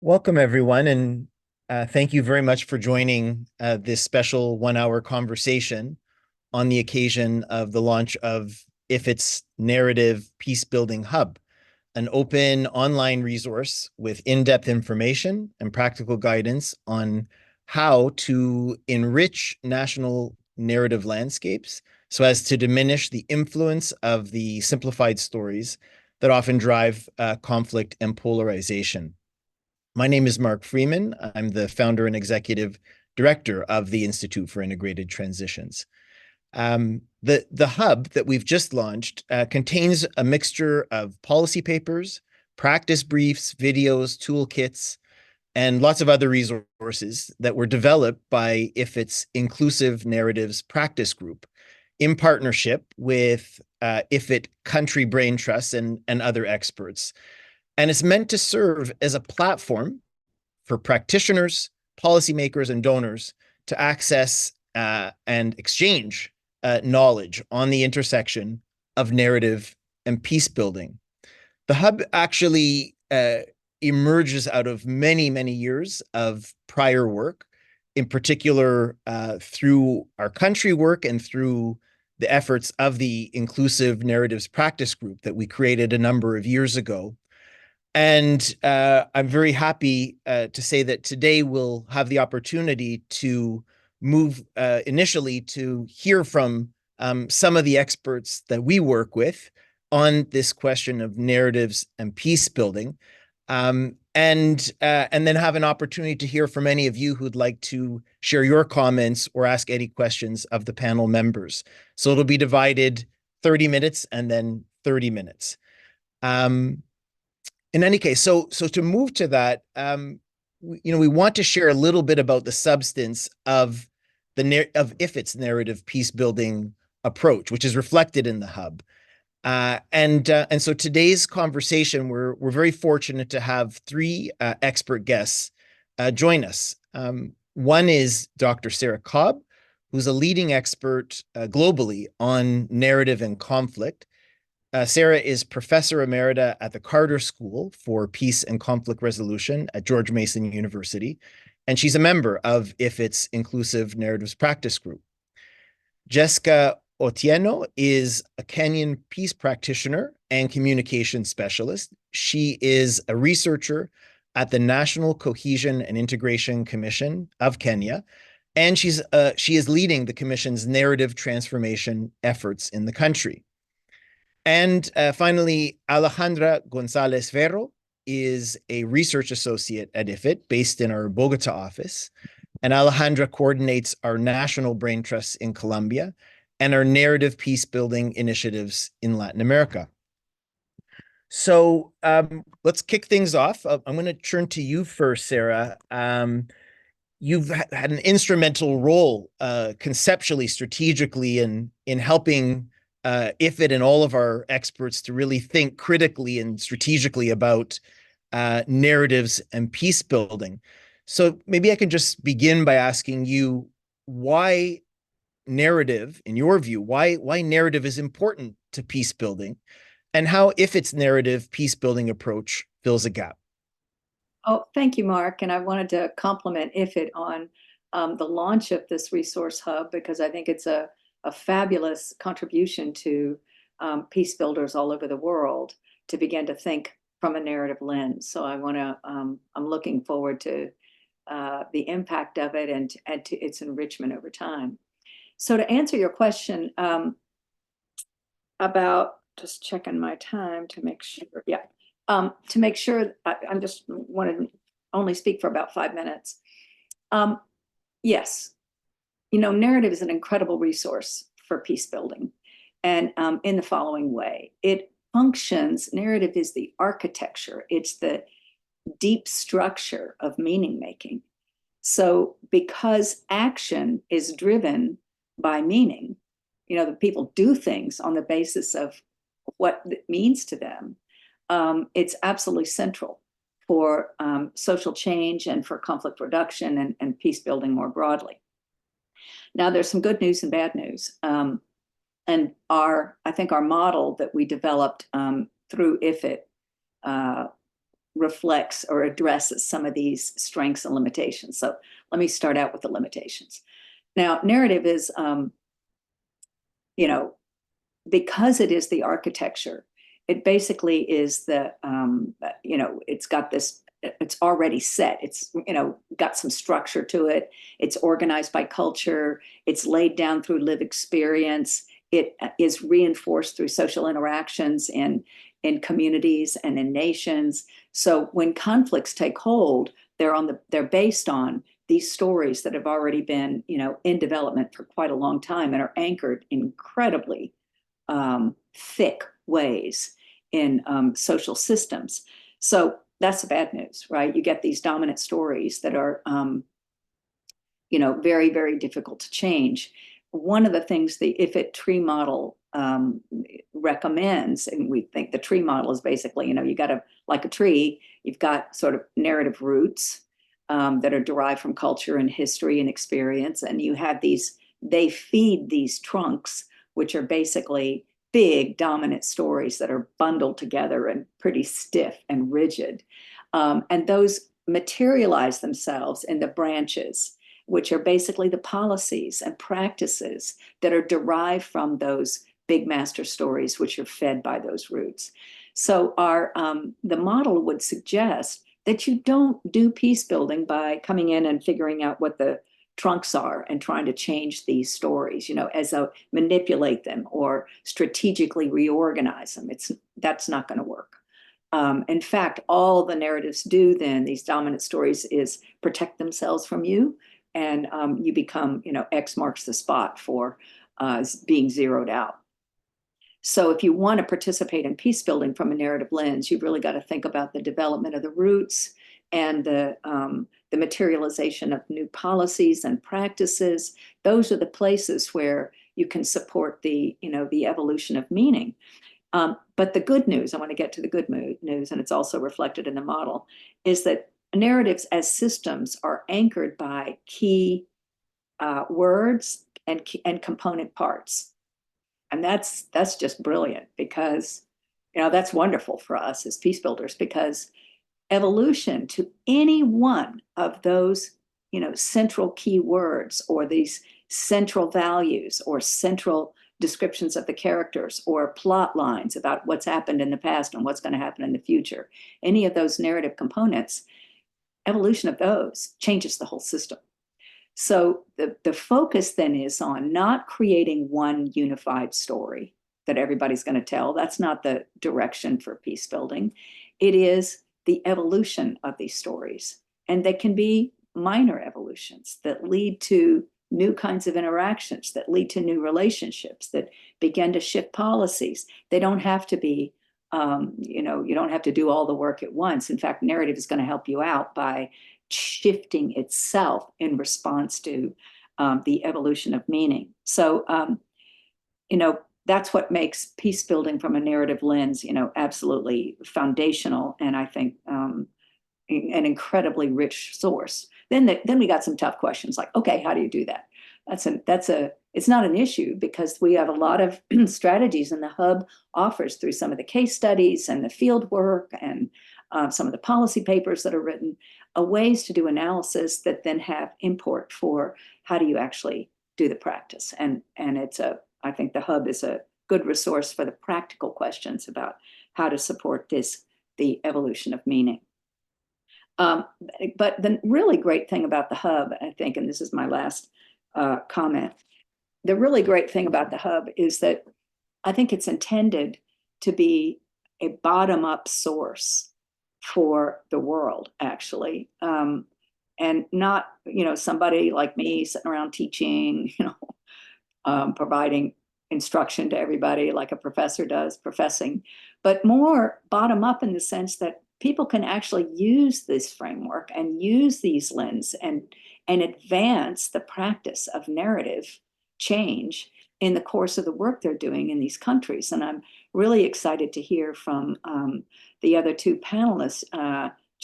Welcome, everyone, and thank you very much for joining this special 1 hour conversation on the occasion of the launch of IFIT's Narrative Peacebuilding Hub, an open online resource with in-depth information and practical guidance on how to enrich national narrative landscapes so as to diminish the influence of the simplified stories that often drive conflict and polarization. My name is Mark Freeman. I'm the founder and executive director of the Institute for Integrated Transitions. The hub that we've just launched contains a mixture of policy papers, practice briefs, videos, toolkits, and lots of other resources that were developed by IFIT's Inclusive Narratives Practice Group in partnership with IFIT Country Brain Trusts and other experts. And it's meant to serve as a platform for practitioners, policymakers, and donors to access and exchange knowledge on the intersection of narrative and peace building. The hub actually emerges out of many, many years of prior work, in particular through our country work and through the efforts of the Inclusive Narratives Practice Group that we created a number of years ago. And I'm very happy to say that today we'll have the opportunity to move initially to hear from some of the experts that we work with on this question of narratives and peace building, and then have an opportunity to hear from any of you who'd like to share your comments or ask any questions of the panel members. So it'll be divided 30 minutes and then 30 minutes. In any case, so to move to that, we want to share a little bit about the substance of IFIT's narrative peace building approach, which is reflected in the hub. And so today's conversation, we're very fortunate to have three expert guests join us. One is Dr. Sara Cobb, who's a leading expert globally on narrative and conflict. Sara is Professor Emerita at the Carter School for Peace and Conflict Resolution at George Mason University, and she's a member of IFIT's Inclusive Narratives Practice Group. Jescah Otieno is a Kenyan peace practitioner and communication specialist. She is a researcher at the National Cohesion and Integration Commission of Kenya, and she is leading the commission's narrative transformation efforts in the country. And finally, Alejandra Gonzalez Ferro is a research associate at IFIT based in our Bogota office. And Alejandra coordinates our national brain trusts in Colombia and our narrative peace building initiatives in Latin America. So let's kick things off. I'm going to turn to you first, Sara. You've had an instrumental role conceptually, strategically in helping IFIT and all of our experts to really think critically and strategically about narratives and peace building. So maybe I can just begin by asking you why narrative, in your view, why narrative is important to peace building, and how IFIT's narrative peace building approach fills a gap. Oh, thank you, Mark. And I wanted to compliment IFIT on the launch of this resource hub, because I think it's a fabulous contribution to peace builders all over the world to begin to think from a narrative lens. So I'm looking forward to the impact of it and to its enrichment over time. So to answer your question about, just checking my time to make sure, to make sure, I'm just want to only speak for about 5 minutes. Yes. Narrative is an incredible resource for peace building, and in the following way. Narrative is the architecture, it's the deep structure of meaning making. So because action is driven by meaning, the people do things on the basis of what it means to them. It's absolutely central for social change and for conflict reduction and peace building more broadly. Now, there's some good news and bad news. And I think our model that we developed through IFIT reflects or addresses some of these strengths and limitations. So let me start out with the limitations. Now, narrative is, because it is the architecture, it basically is it's got this, it's already set. It's, got some structure to it. It's organized by culture. It's laid down through lived experience. It is reinforced through social interactions in communities and in nations. So when conflicts take hold, they're based on these stories that have already been, in development for quite a long time and are anchored in incredibly thick ways in social systems. So that's the bad news, right? You get these dominant stories that are, very, very difficult to change. One of the things the IFIT tree model recommends, and we think the tree model is basically, you got like a tree, you've got sort of narrative roots that are derived from culture and history and experience. And you have they feed these trunks, which are basically big dominant stories that are bundled together and pretty stiff and rigid. And those materialize themselves in the branches, which are basically the policies and practices that are derived from those big master stories, which are fed by those roots. So the model would suggest that you don't do peace building by coming in and figuring out what the trunks are and trying to change these stories, manipulate them or strategically reorganize them. That's not going to work. In fact, all the narratives do then, these dominant stories, is protect themselves from you, and you become, X marks the spot for being zeroed out. So if you want to participate in peace building from a narrative lens, you've really got to think about the development of the roots and the materialization of new policies and practices. Those are the places where you can support the evolution of meaning. But the good news, I want to get to the good news, and it's also reflected in the model, is that narratives as systems are anchored by key words and component parts. And that's just brilliant, because, that's wonderful for us as peace builders, because evolution to any one of those, central key words, or these central values, or central descriptions of the characters, or plot lines about what's happened in the past and what's going to happen in the future, any of those narrative components, evolution of those changes the whole system. So the focus then is on not creating one unified story that everybody's going to tell. That's not the direction for peace building. It is the evolution of these stories. And they can be minor evolutions that lead to new kinds of interactions, that lead to new relationships, that begin to shift policies. They don't have to be, you don't have to do all the work at once. In fact, narrative is going to help you out by shifting itself in response to the evolution of meaning. So, that's what makes peace building from a narrative lens, absolutely foundational, and I think an incredibly rich source. Then we got some tough questions like, okay, how do you do that? It's not an issue, because we have a lot of strategies, and the hub offers, through some of the case studies and the field work and some of the policy papers that are written, ways to do analysis that then have import for how do you actually do the practice. And I think the hub is a good resource for the practical questions about how to support the evolution of meaning. But the really great thing about the hub, I think, and this is my last comment, the really great thing about the hub is that I think it's intended to be a bottom-up source for the world, actually, and not, somebody like me sitting around teaching, providing instruction to everybody like a professor does, professing, but more bottom up in the sense that people can actually use this framework and use these lenses and advance the practice of narrative change in the course of the work they're doing in these countries. And I'm really excited to hear from the other two panelists,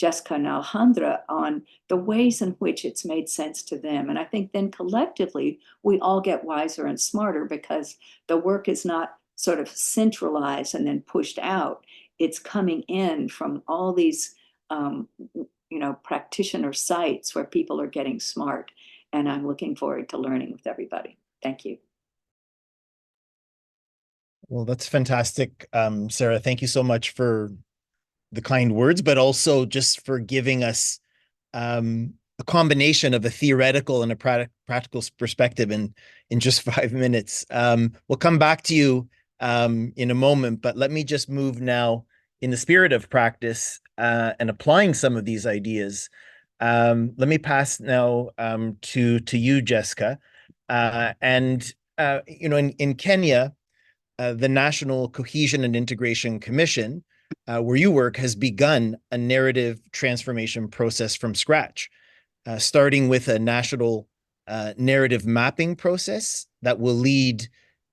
Jescah and Alejandra, on the ways in which it's made sense to them. And I think then collectively, we all get wiser and smarter, because the work is not sort of centralized and then pushed out. It's coming in from all these practitioner sites where people are getting smart. And I'm looking forward to learning with everybody. Thank you. Well, that's fantastic, Sara. Thank you so much for the kind words, but also just for giving us a combination of a theoretical and a practical perspective in just 5 minutes. We'll come back to you in a moment, but let me just move now in the spirit of practice and applying some of these ideas. Let me pass now to you, Jescah. In Kenya, the National Cohesion and Integration Commission, where you work, has begun a narrative transformation process from scratch, starting with a national narrative mapping process that will lead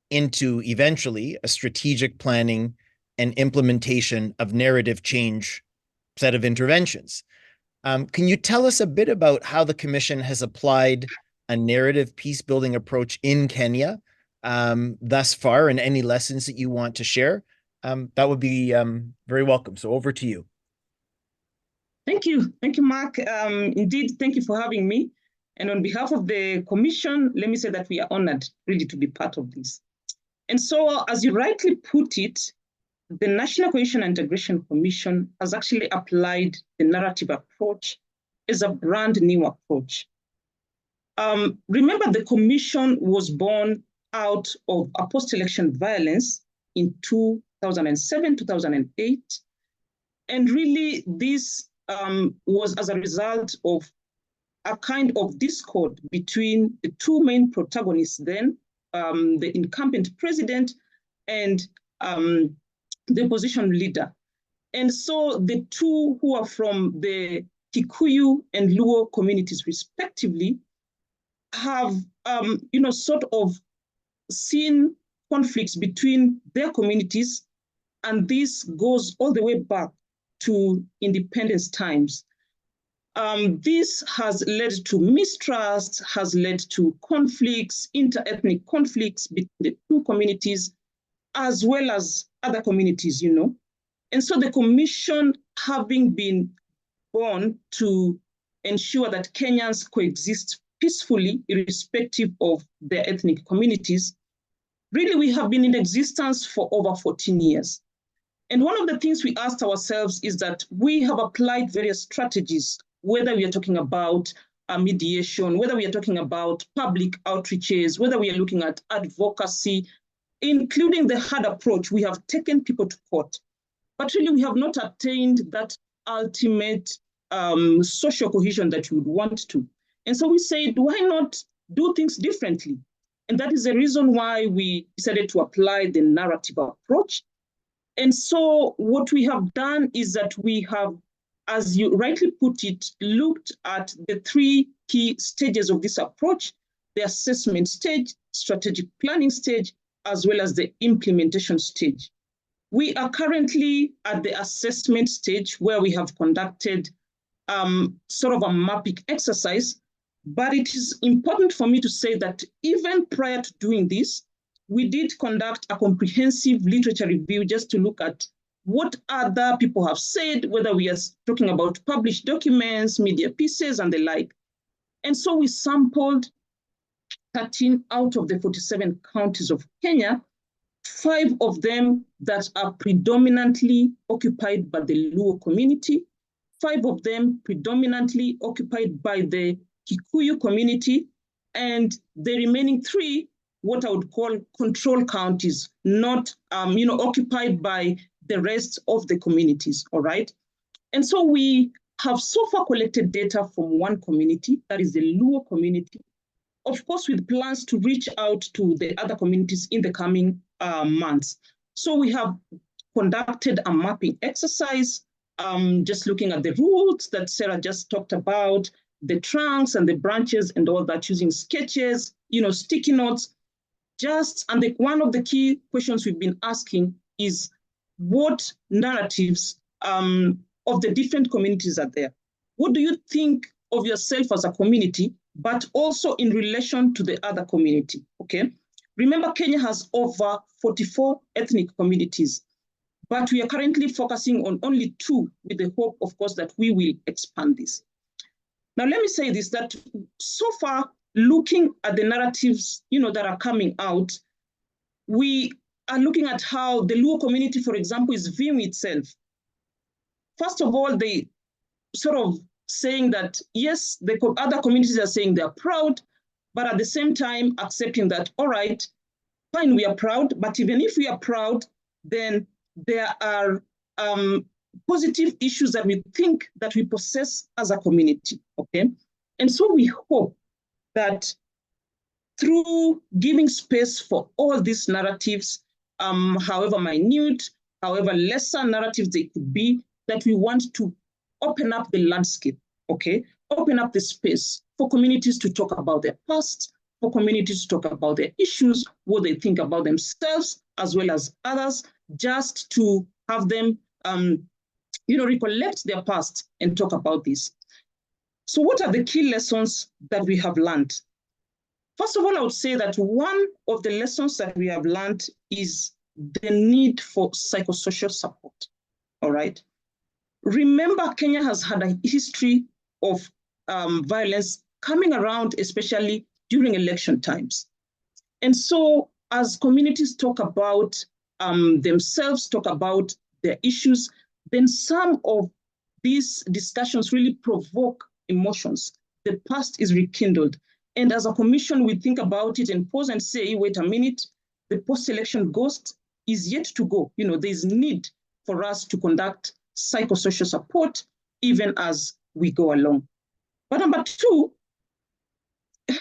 into eventually a strategic planning and implementation of narrative change set of interventions. Can you tell us a bit about how the Commission has applied a narrative peace-building approach in Kenya thus far, and any lessons that you want to share? That would be very welcome. So over to you. Thank you, Mark. Indeed, thank you for having me. And on behalf of the Commission, let me say that we are honored really to be part of this. And so, as you rightly put it, the National Cohesion and Integration Commission has actually applied the narrative approach as a brand new approach. Remember, the Commission was born out of a post-election violence in 2007, 2008. And really, this was as a result of a kind of discord between the two main protagonists then, the incumbent president and the opposition leader. And so the two who are from the Kikuyu and Luo communities respectively have, sort of seen conflicts between their communities, and this goes all the way back to independence times. This has led to mistrust, has led to conflicts, inter-ethnic conflicts between the two communities, as well as other communities, And so the Commission, having been born to ensure that Kenyans coexist peacefully, irrespective of their ethnic communities, really we have been in existence for over 14 years. And one of the things we asked ourselves is that we have applied various strategies, whether we are talking about mediation, whether we are talking about public outreaches, whether we are looking at advocacy, including the hard approach, we have taken people to court. But really, we have not attained that ultimate social cohesion that we would want to. And so we said, why not do things differently? And that is the reason why we decided to apply the narrative approach. And so what we have done is that we have, as you rightly put it, looked at the three key stages of this approach: the assessment stage, strategic planning stage, as well as the implementation stage. We are currently at the assessment stage, where we have conducted sort of a mapping exercise. But it is important for me to say that even prior to doing this, we did conduct a comprehensive literature review just to look at what other people have said, whether we are talking about published documents, media pieces, and the like. And so we sampled 13 out of the 47 counties of Kenya, 5 of them that are predominantly occupied by the Luo community, 5 of them predominantly occupied by the Kikuyu community, and the remaining 3, what I would call control counties, not occupied by the rest of the communities, all right? And so we have so far collected data from one community, that is the Luo community, of course, with plans to reach out to the other communities in the coming months. So we have conducted a mapping exercise, just looking at the roots that Sara just talked about, the trunks and the branches and all that, using sketches, sticky notes. One of the key questions we've been asking is, what narratives of the different communities are there? What do you think of yourself as a community, but also in relation to the other community, okay? Remember, Kenya has over 44 ethnic communities. but we are currently focusing on only 2 with the hope, of course, that we will expand this. Now, let me say this, that so far, looking at the narratives, that are coming out, we are looking at how the Luo community, for example, is viewing itself. First of all, they sort of saying that, yes, the other communities are saying they're proud, but at the same time accepting that, all right, fine, we are proud, but even if we are proud, then there are positive issues that we think that we possess as a community, okay? And so we hope that through giving space for all these narratives, however minute, however lesser narratives they could be, that we want to open up the landscape, okay? Open up the space for communities to talk about their past, for communities to talk about their issues, what they think about themselves, as well as others, just to have them, recollect their past and talk about this. So what are the key lessons that we have learned? First of all, I would say that one of the lessons that we have learned is the need for psychosocial support, all right? Remember, Kenya has had a history of violence coming around, especially during election times. And so as communities talk about themselves, talk about their issues, then some of these discussions really provoke emotions. The past is rekindled. And as a commission, we think about it and pause and say, wait a minute, the post-election ghost is yet to go. There's need for us to conduct psychosocial support even as we go along. But number 2,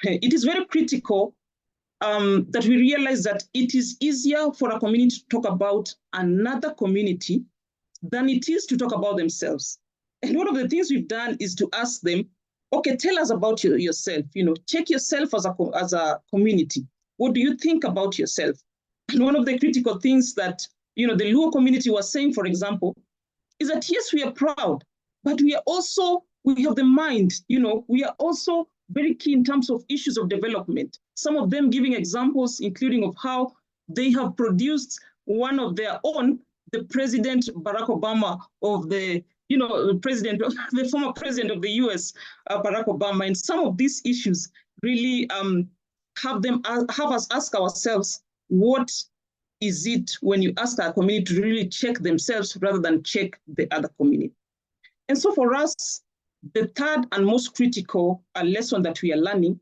it is very critical that we realize that it is easier for a community to talk about another community than it is to talk about themselves. And one of the things we've done is to ask them, okay, tell us about yourself, check yourself as a community. What do you think about yourself? And one of the critical things that, the Luo community was saying, for example, is that yes, we are proud, but we have the mind, we are also very key in terms of issues of development. Some of them giving examples, including of how they have produced one of their own, the President Barack Obama of the former president of the US, Barack Obama. And some of these issues really have us ask ourselves, what is it when you ask our community to really check themselves rather than check the other community? And so for us, the third and most critical lesson that we are learning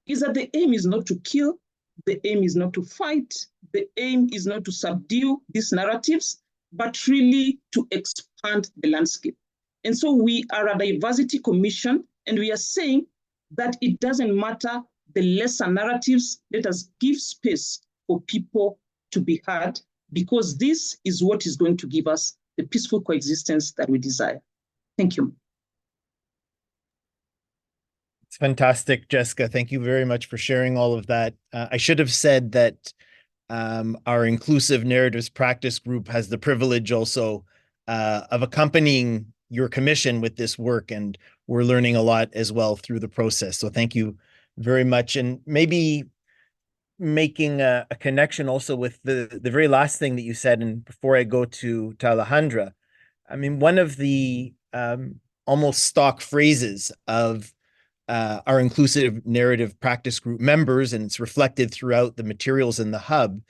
is that the aim is not to kill, the aim is not to fight, the aim is not to subdue these narratives, but really to expand the landscape. And so we are a diversity commission, and we are saying that it doesn't matter the lesser narratives, let us give space for people to be heard, because this is what is going to give us the peaceful coexistence that we desire. Thank you. It's fantastic, Jescah. Thank you very much for sharing all of that. I should have said that our Inclusive Narratives Practice Group has the privilege also of accompanying your commission with this work, and we're learning a lot as well through the process. So thank you very much. And maybe making a connection also with the very last thing that you said, and before I go to Alejandra, I mean, one of the almost stock phrases of our Inclusive Narrative Practice Group members, and it's reflected throughout the materials in the hub,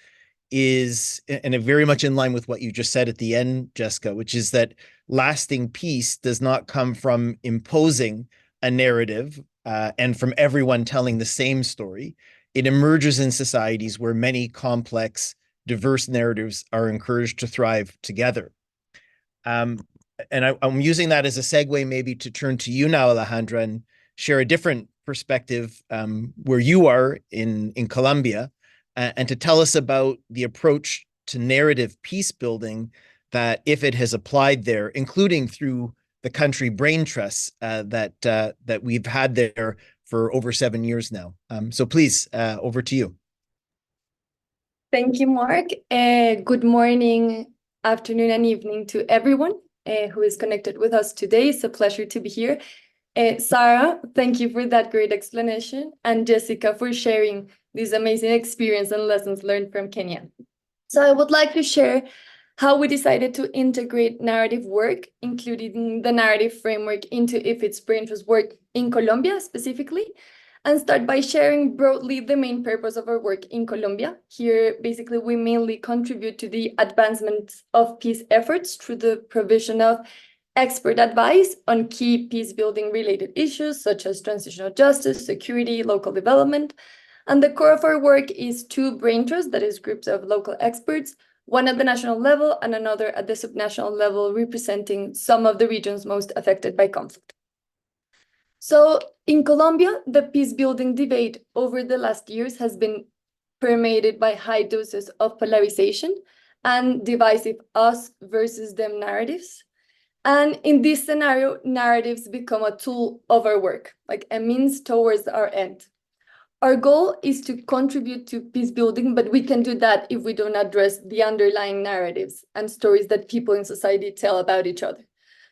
is, and very much in line with what you just said at the end, Jescah, which is that lasting peace does not come from imposing a narrative and from everyone telling the same story. It emerges in societies where many complex, diverse narratives are encouraged to thrive together. And I'm using that as a segue maybe to turn to you now, Alejandra, and share a different perspective where you are in Colombia, and to tell us about the approach to narrative peace building that IFIT has applied there, including through the country brain trusts that we've had there for over 7 years now. So please, over to you. Thank you, Mark. Good morning, afternoon, and evening to everyone who is connected with us today. It's a pleasure to be here. Sara, thank you for that great explanation, and Jescah for sharing this amazing experience and lessons learned from Kenya. So I would like to share how we decided to integrate narrative work, including the narrative framework, into IFIT's brain trust work in Colombia specifically, and start by sharing broadly the main purpose of our work in Colombia. Here, basically, we mainly contribute to the advancement of peace efforts through the provision of expert advice on key peace building related issues such as transitional justice, security, local development. And the core of our work is two brain trusts, that is groups of local experts, one at the national level and another at the subnational level, representing some of the regions most affected by conflict. So in Colombia, the peace building debate over the last years has been permeated by high doses of polarization and divisive us versus them narratives. And in this scenario, narratives become a tool of our work, like a means towards our end. Our goal is to contribute to peace building, but we can do that if we don't address the underlying narratives and stories that people in society tell about each other.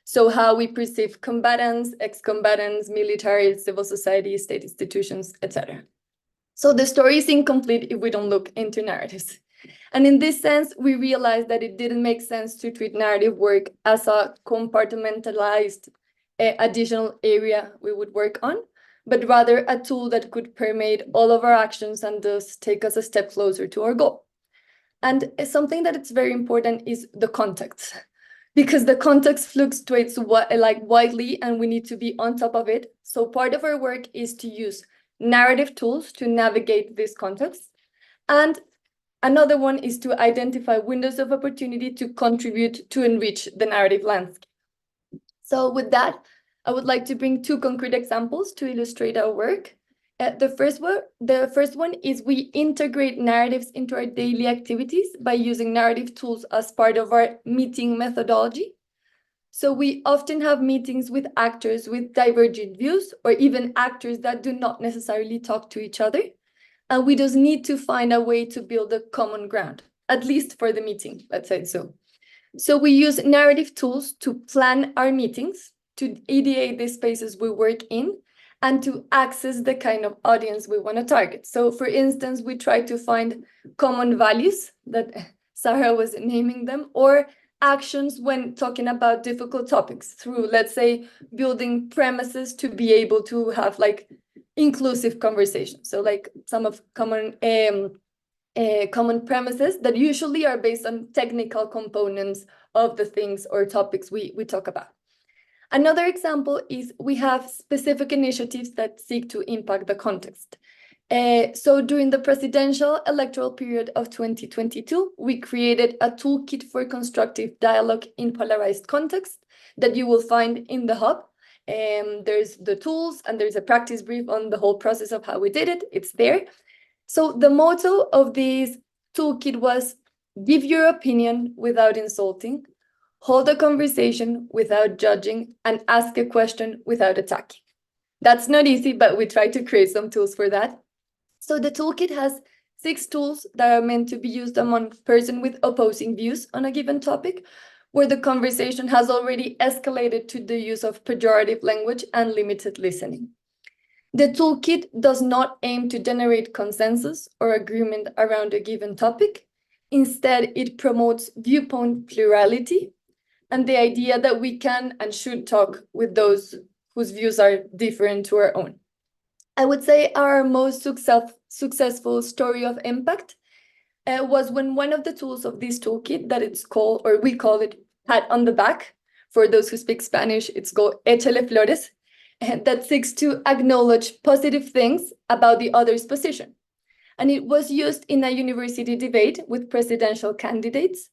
So how we perceive combatants, ex-combatants, military, civil society, state institutions, etc. So the story is incomplete if we don't look into narratives. And in this sense, we realized that it didn't make sense to treat narrative work as a compartmentalized additional area we would work on, but rather a tool that could permeate all of our actions and thus take us a step closer to our goal. And something that is very important is the context, because the context fluctuates widely and we need to be on top of it. So part of our work is to use narrative tools to navigate this context. And another one is to identify windows of opportunity to contribute to enrich the narrative landscape. So with that, I would like to bring two concrete examples to illustrate our work. The first one is we integrate narratives into our daily activities by using narrative tools as part of our meeting methodology. So we often have meetings with actors with divergent views, or even actors that do not necessarily talk to each other. And we just need to find a way to build a common ground, at least for the meeting, let's say so. So we use narrative tools to plan our meetings, to ideate the spaces we work in, and to access the kind of audience we want to target. So for instance, we try to find common values that Sara was naming them, or actions when talking about difficult topics through, let's say, building premises to be able to have like inclusive conversation. So like some of common premises that usually are based on technical components of the things or topics we talk about. Another example is we have specific initiatives that seek to impact the context. So during the presidential electoral period of 2022, we created a toolkit for constructive dialogue in polarized context that you will find in the hub. There's the tools and there's a practice brief on the whole process of how we did it. It's there. So the motto of this toolkit was give your opinion without insulting, hold a conversation without judging, and ask a question without attacking. That's not easy, but we try to create some tools for that. So the toolkit has 6 tools that are meant to be used among persons with opposing views on a given topic, where the conversation has already escalated to the use of pejorative language and limited listening. The toolkit does not aim to generate consensus or agreement around a given topic. Instead, it promotes viewpoint plurality and the idea that we can and should talk with those whose views are different to our own. I would say our most successful story of impact was when one of the tools of this toolkit that it's called, or we call it pat on the back. For those who speak Spanish, it's called échale flores, that seeks to acknowledge positive things about the other's position. And it was used in a university debate with presidential candidates.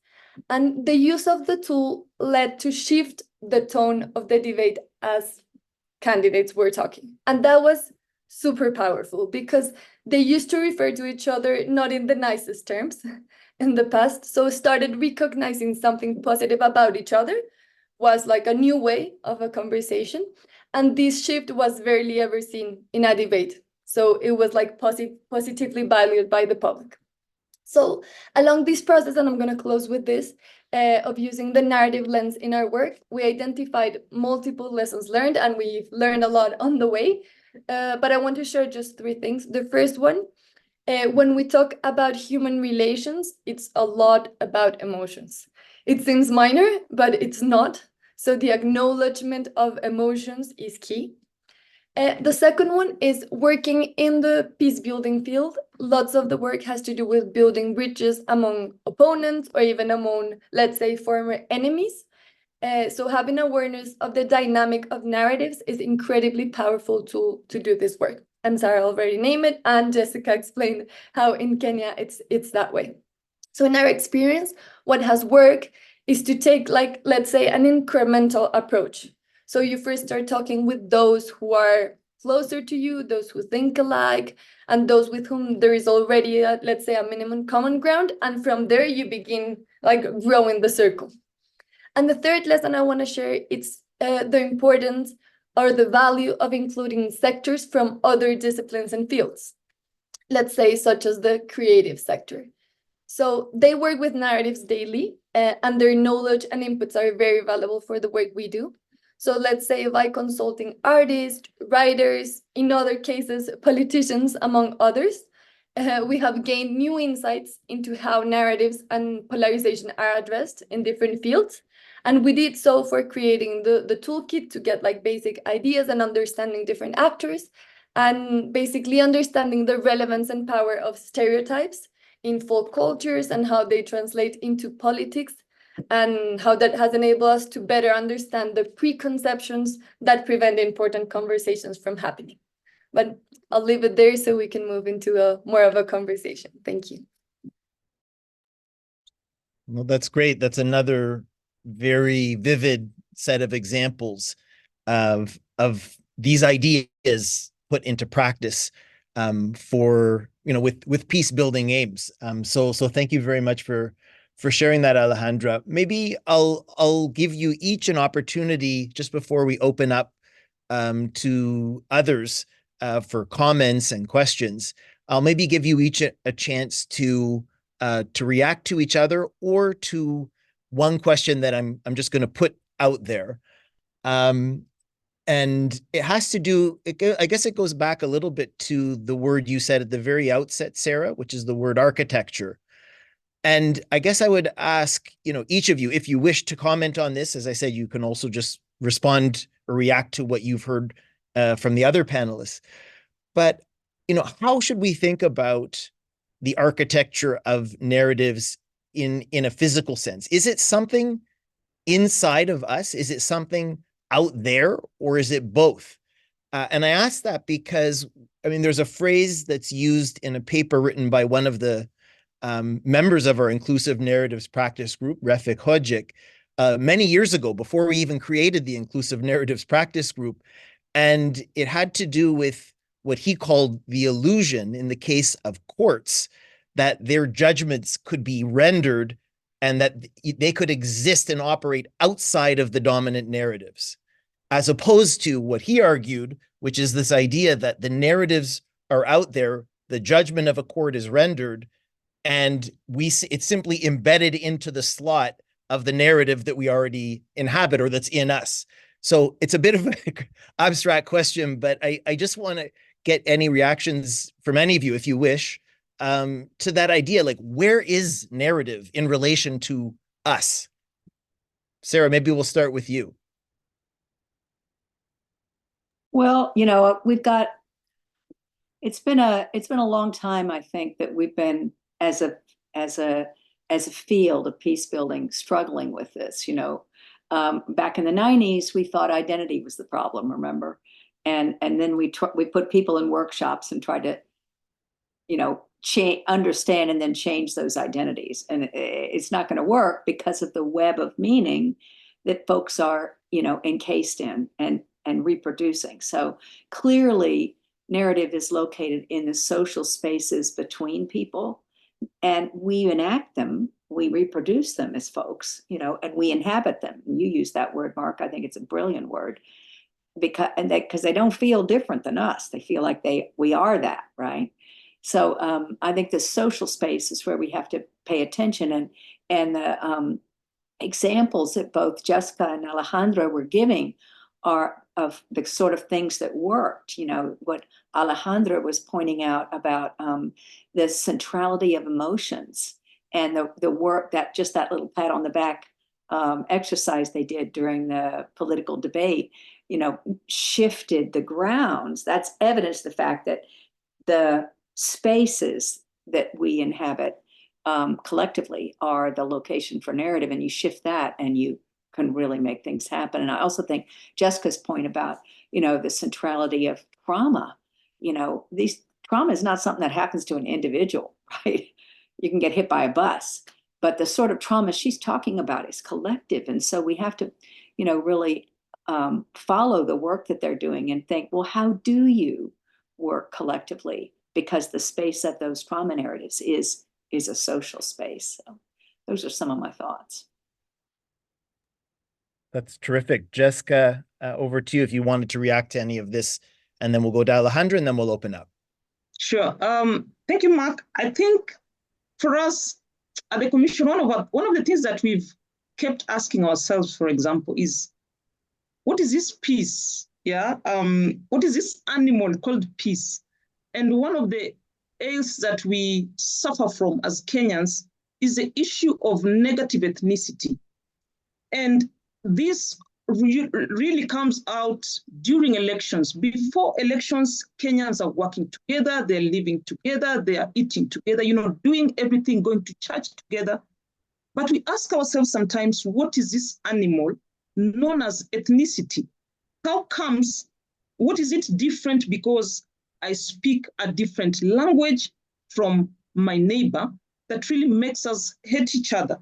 And the use of the tool led to shift the tone of the debate as candidates were talking. And that was super powerful because they used to refer to each other not in the nicest terms in the past. So started recognizing something positive about each other was like a new way of a conversation. And this shift was rarely ever seen in a debate. So it was like positively valued by the public. So along this process, and I'm going to close with this, of using the narrative lens in our work, we identified multiple lessons learned, and we've learned a lot on the way. But I want to share just 3 things. The first one, when we talk about human relations, it's a lot about emotions. It seems minor, but it's not. So the acknowledgement of emotions is key. The second one is working in the peace building field. Lots of the work has to do with building bridges among opponents or even among, let's say, former enemies. So having awareness of the dynamic of narratives is incredibly powerful tool to do this work. And Sara already named it, and Jescah explained how in Kenya it's that way. So in our experience, what has worked is to take, like, let's say, an incremental approach. So you first start talking with those who are closer to you, those who think alike, and those with whom there is already, let's say, a minimum common ground. And from there, you begin like growing the circle. And the third lesson I want to share, it's the importance or the value of including sectors from other disciplines and fields, let's say, such as the creative sector. So they work with narratives daily, and their knowledge and inputs are very valuable for the work we do. So let's say by consulting artists, writers, in other cases, politicians, among others, we have gained new insights into how narratives and polarization are addressed in different fields. And we did so for creating the toolkit to get like basic ideas and understanding different actors, and basically understanding the relevance and power of stereotypes in folk cultures and how they translate into politics, and how that has enabled us to better understand the preconceptions that prevent important conversations from happening. But I'll leave it there so we can move into more of a conversation. Thank you. Well, that's great. That's another very vivid set of examples of these ideas put into practice for, with peace building aims. So thank you very much for sharing that, Alejandra. Maybe I'll give you each an opportunity just before we open up to others for comments and questions. I'll maybe give you each a chance to react to each other or to one question that I'm just going to put out there. And it has to do, I guess it goes back a little bit to the word you said at the very outset, Sara, which is the word architecture. And I guess I would ask, each of you, if you wish to comment on this. As I said, you can also just respond or react to what you've heard from the other panelists. But, how should we think about the architecture of narratives in a physical sense? Is it something inside of us? Is it something out there, or is it both? And I ask that because, there's a phrase that's used in a paper written by one of the members of our Inclusive Narratives Practice Group, Refik Hodzic, many years ago, before we even created the Inclusive Narratives Practice Group. And it had to do with what he called the illusion in the case of courts, that their judgments could be rendered and that they could exist and operate outside of the dominant narratives, as opposed to what he argued, which is this idea that the narratives are out there, the judgment of a court is rendered, and it's simply embedded into the slot of the narrative that we already inhabit or that's in us. So it's a bit of an abstract question, but I just want to get any reactions from any of you, if you wish, to that idea, like, where is narrative in relation to us? Sara, maybe we'll start with you. Well, it's been a long time, I think, that we've been as a field of peace building struggling with this. Back in the 90s, we thought identity was the problem, remember? And then we put people in workshops and tried to, understand and then change those identities. And it's not going to work because of the web of meaning that folks are, encased in and reproducing. So clearly, narrative is located in the social spaces between people, and we enact them, we reproduce them as folks, and we inhabit them. You use that word, Mark. I think it's a brilliant word, because they don't feel different than us. They feel like we are that, right? So I think the social space is where we have to pay attention, and the examples that both Jescah and Alejandra were giving are of the sort of things that worked. What Alejandra was pointing out about the centrality of emotions and the work that just that little pat on the back exercise they did during the political debate, shifted the grounds. That's evidence of the fact that the spaces that we inhabit collectively are the location for narrative, and you shift that and you can really make things happen. And I also think Jescah's point about, the centrality of trauma, trauma is not something that happens to an individual, right? You can get hit by a bus, but the sort of trauma she's talking about is collective. And so we have to, really follow the work that they're doing and think, well, how do you work collectively? Because the space of those trauma narratives is a social space. So those are some of my thoughts. That's terrific. Jescah, over to you if you wanted to react to any of this, and then we'll go to Alejandro and then we'll open up. Sure. Thank you, Mark. I think for us at the Commission, one of the things that we've kept asking ourselves, for example, is what is this peace? Yeah. What is this animal called peace? And one of the ails that we suffer from as Kenyans is the issue of negative ethnicity. And this really comes out during elections. Before elections, Kenyans are working together, they're living together, they are eating together, doing everything, going to church together. But we ask ourselves sometimes, what is this animal known as ethnicity? How comes, what is it different because I speak a different language from my neighbor that really makes us hate each other?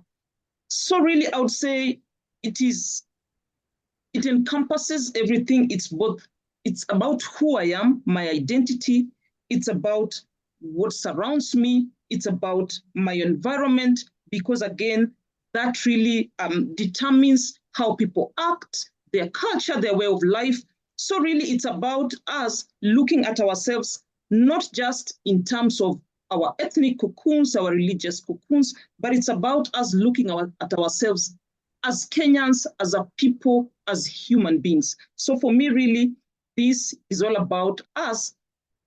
So really, I would say it encompasses everything. It's about who I am, my identity. It's about what surrounds me. It's about my environment, because again, that really determines how people act, their culture, their way of life. So really, it's about us looking at ourselves, not just in terms of our ethnic cocoons, our religious cocoons, but it's about us looking at ourselves as Kenyans, as a people, as human beings. So for me, really, this is all about us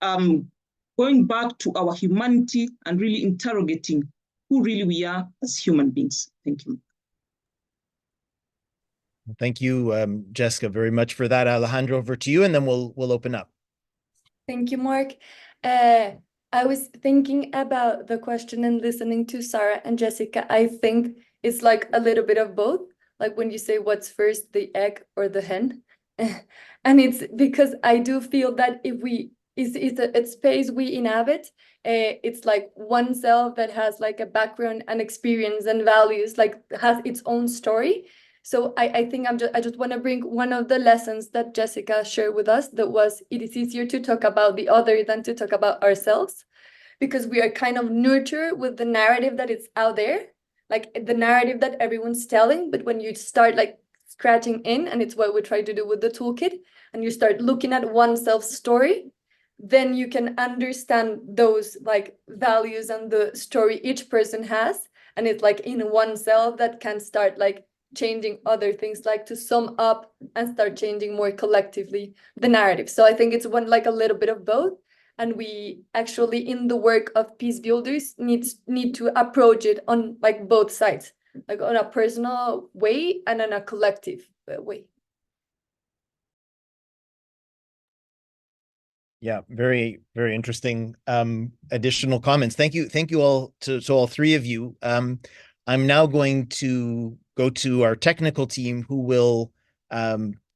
going back to our humanity and really interrogating who really we are as human beings. Thank you. Thank you, Jescah, very much for that. Alejandro, over to you, and then we'll open up. Thank you, Mark. I was thinking about the question and listening to Sara and Jescah. I think it's like a little bit of both. Like when you say what's first, the egg or the hen. And it's because I do feel that if it's a space we inhabit, it's like one self that has like a background and experience and values, like has its own story. So I think I just want to bring one of the lessons that Jescah shared with us, that was it is easier to talk about the other than to talk about ourselves, because we are kind of nurtured with the narrative that is out there, like the narrative that everyone's telling. But when you start like scratching in, and it's what we try to do with the toolkit, and you start looking at oneself's story, then you can understand those like values and the story each person has. And it's like in oneself that can start like changing other things, like to sum up and start changing more collectively the narrative. So I think it's like a little bit of both. And we actually, in the work of peace builders, need to approach it on like both sides, like on a personal way and on a collective way. Yeah, very, very interesting additional comments. Thank you all to all three of you. I'm now going to go to our technical team, who will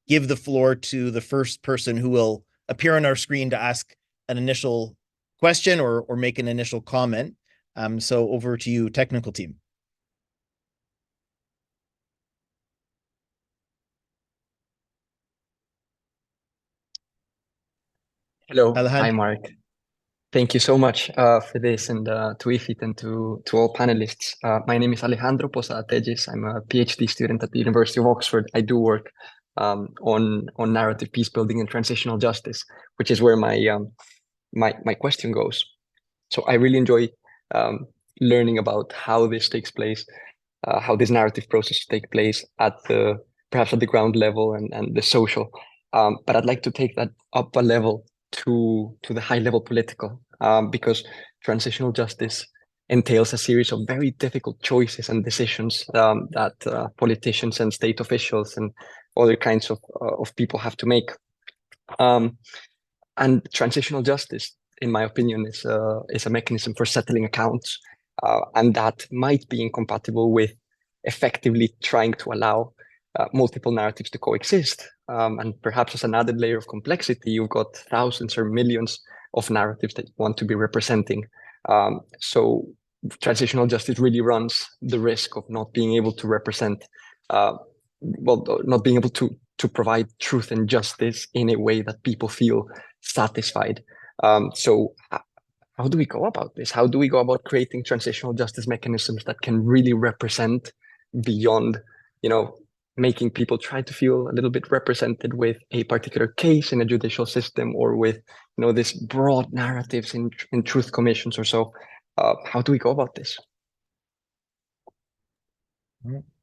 give the floor to the first person who will appear on our screen to ask an initial question or make an initial comment. So over to you, technical team. Hello, Alejandro. hi Mark. Thank you so much for this, and to IFIT and to all panelists. My name is Alejandro Posada Tejes. I'm a PhD student at the University of Oxford. I do work on narrative peacebuilding and transitional justice, which is where my question goes. So I really enjoy learning about how this takes place, how this narrative process takes place at perhaps at the ground level and the social. But I'd like to take that up a level to the high level political, because transitional justice entails a series of very difficult choices and decisions that politicians and state officials and other kinds of people have to make. And transitional justice, in my opinion, is a mechanism for settling accounts, and that might be incompatible with effectively trying to allow multiple narratives to coexist. And perhaps as an added layer of complexity, you've got thousands or millions of narratives that you want to be representing. So transitional justice really runs the risk of not being able to represent, not being able to provide truth and justice in a way that people feel satisfied. So how do we go about this? How do we go about creating transitional justice mechanisms that can really represent beyond, making people try to feel a little bit represented with a particular case in a judicial system, or with, this broad narratives in truth commissions or so? How do we go about this?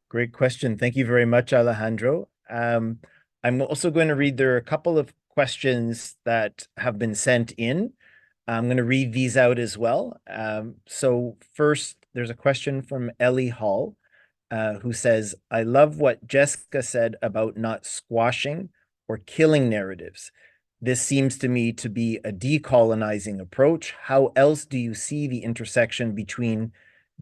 Great question. Thank you very much, Alejandro. I'm also going to read, there are a couple of questions that have been sent in. I'm going to read these out as well. So first, there's a question from Ellie Hall, who says, I love what Jescah said about not squashing or killing narratives. This seems to me to be a decolonizing approach. How else do you see the intersection between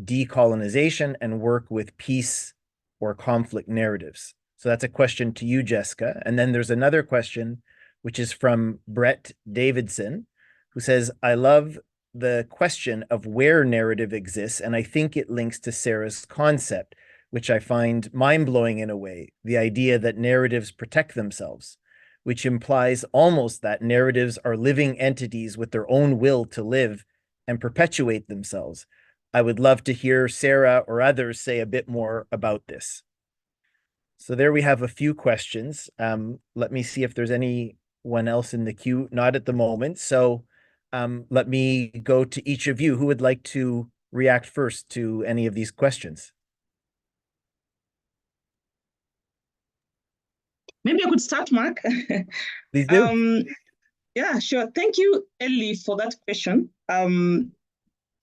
decolonization and work with peace or conflict narratives? So that's a question to you, Jescah. And then there's another question, which is from Brett Davidson, who says, I love the question of where narrative exists, and I think it links to Sara's concept, which I find mind-blowing in a way, the idea that narratives protect themselves, which implies almost that narratives are living entities with their own will to live and perpetuate themselves. I would love to hear Sara or others say a bit more about this. So there we have a few questions. Let me see if there's anyone else in the queue. Not at the moment. So let me go to each of you. Who would like to react first to any of these questions? Maybe I could start, Mark. Please do. Yeah, sure. Thank you, Ellie, for that question.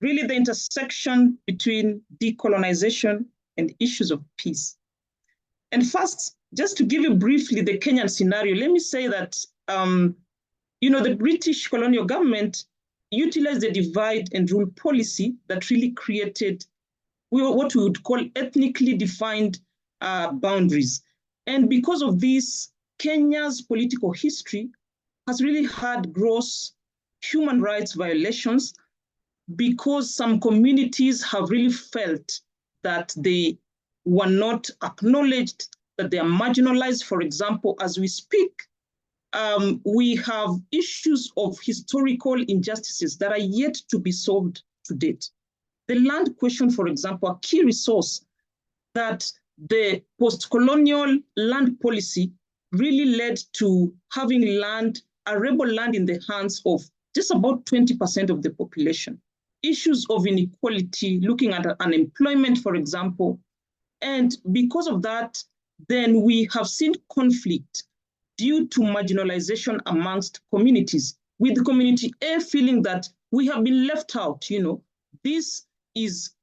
Really, the intersection between decolonization and issues of peace. And first, just to give you briefly the Kenyan scenario, let me say that, the British colonial government utilized the divide and rule policy that really created what we would call ethnically defined boundaries. And because of this, Kenya's political history has really had gross human rights violations, because some communities have really felt that they were not acknowledged, that they are marginalized. For example, as we speak, we have issues of historical injustices that are yet to be solved to date. The land question, for example, a key resource that the post-colonial land policy really led to having land, arable land in the hands of just about 20% of the population. Issues of inequality, looking at unemployment, for example. And because of that, then we have seen conflict due to marginalization amongst communities, with community A feeling that we have been left out. This is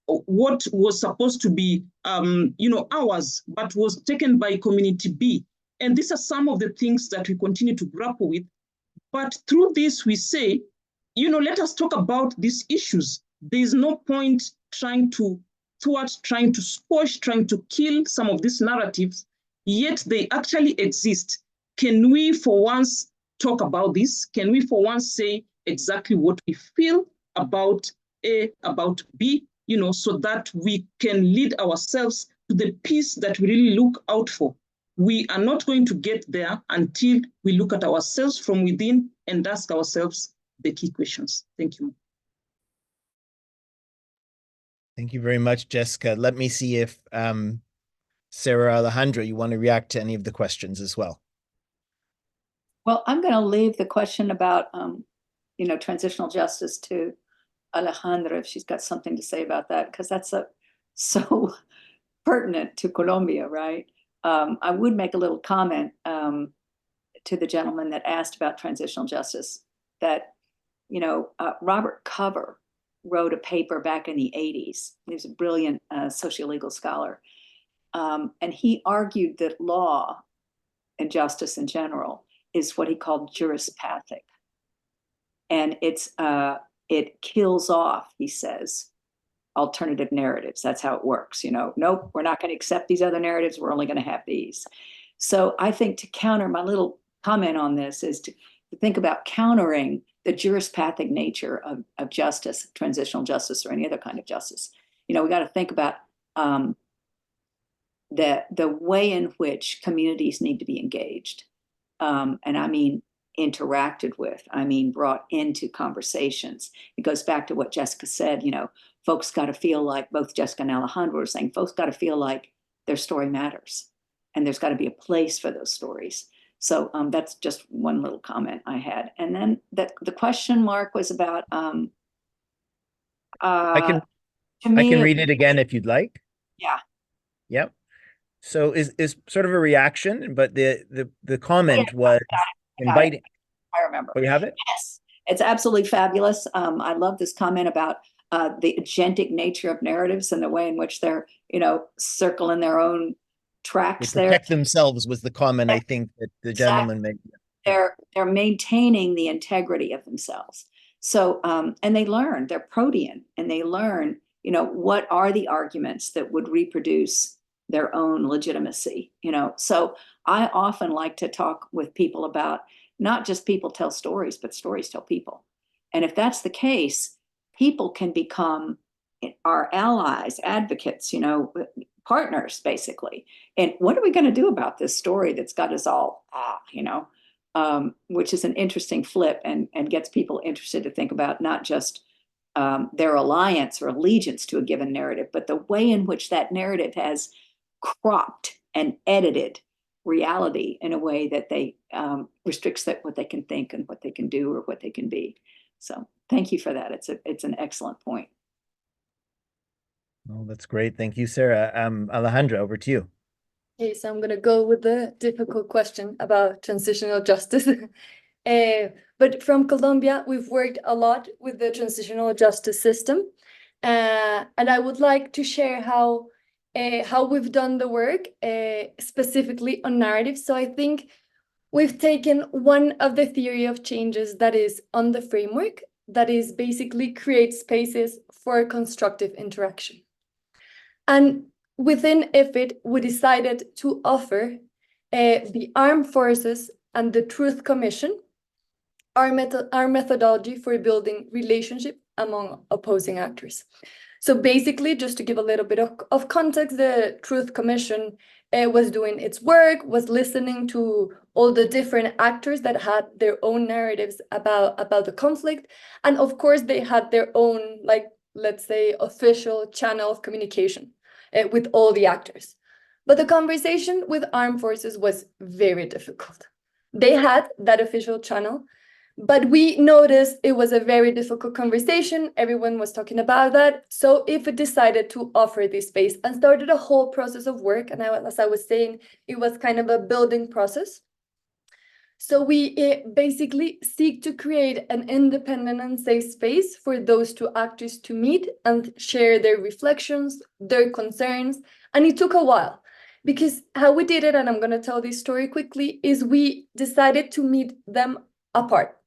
what was supposed to be, ours, but was taken by community B. And these are some of the things that we continue to grapple with. But through this, we say, let us talk about these issues. There is no point trying to squash, trying to kill some of these narratives, yet they actually exist. Can we for once talk about this? Can we for once say exactly what we feel about A, about B, so that we can lead ourselves to the peace that we really look out for? We are not going to get there until we look at ourselves from within and ask ourselves the key questions. Thank you. Thank you very much, Jescah. Let me see if Sara, Alejandro, you want to react to any of the questions as well. Well, I'm going to leave the question about, transitional justice to Alejandro, if she's got something to say about that, because that's so pertinent to Colombia, right? I would make a little comment to the gentleman that asked about transitional justice, that, Robert Cover wrote a paper back in the 80s. He was a brilliant sociolegal scholar. And he argued that law and justice in general is what he called jurispathic. And it kills off, he says, alternative narratives. That's how it works. Nope, we're not going to accept these other narratives. We're only going to have these. So I think to counter, my little comment on this is to think about countering the jurispathic nature of justice, transitional justice, or any other kind of justice. We got to think about the way in which communities need to be engaged. And I mean interacted with, I mean brought into conversations. It goes back to what Jescah said, folks got to feel like, both Jescah and Alejandro were saying, folks got to feel like their story matters. And there's got to be a place for those stories. So that's just one little comment I had. And then the question mark was about I can me, read it again if you'd like. Yeah. Yep. So is sort of a reaction, but the comment was inviting. I remember. Oh, you have it? Yes, it's absolutely fabulous. I love this comment about the agentic nature of narratives and the way in which they're, circling their own tracks They there. protect themselves was the comment I think that the gentleman made. They're maintaining the integrity of themselves. So, and they learn, they're protean, and they learn, what are the arguments that would reproduce their own legitimacy, So I often like to talk with people about not just people tell stories, but stories tell people. And if that's the case, people can become our allies, advocates, partners, basically. And what are we going to do about this story that's got us all, which is an interesting flip and gets people interested to think about not just their alliance or allegiance to a given narrative, but the way in which that narrative has cropped and edited reality in a way that they restricts what they can think and what they can do or what they can be. So thank you for that. It's an excellent point. Oh, that's great. Thank you, Sara. Alejandra, over to you. Okay, so I'm going to go with the difficult question about transitional justice. But from Colombia, we've worked a lot with the transitional justice system. And I would like to share how we've done the work, specifically on narrative. So I think we've taken one of the theory of changes that is on the framework, that is basically create spaces for constructive interaction. And within IFIT, we decided to offer the Armed Forces and the Truth Commission our methodology for building relationship among opposing actors. So basically, just to give a little bit of context, the Truth Commission was doing its work, was listening to all the different actors that had their own narratives about the conflict. And of course, they had their own, let's say, official channel of communication with all the actors. But the conversation with armed forces was very difficult. They had that official channel, but we noticed it was a very difficult conversation. Everyone was talking about that. So IFIT decided to offer this space and started a whole process of work. And as I was saying, it was kind of a building process. So we basically seek to create an independent and safe space for those two actors to meet and share their reflections, their concerns. And it took a while, because how we did it, and I'm going to tell this story quickly, is we decided to meet them apart.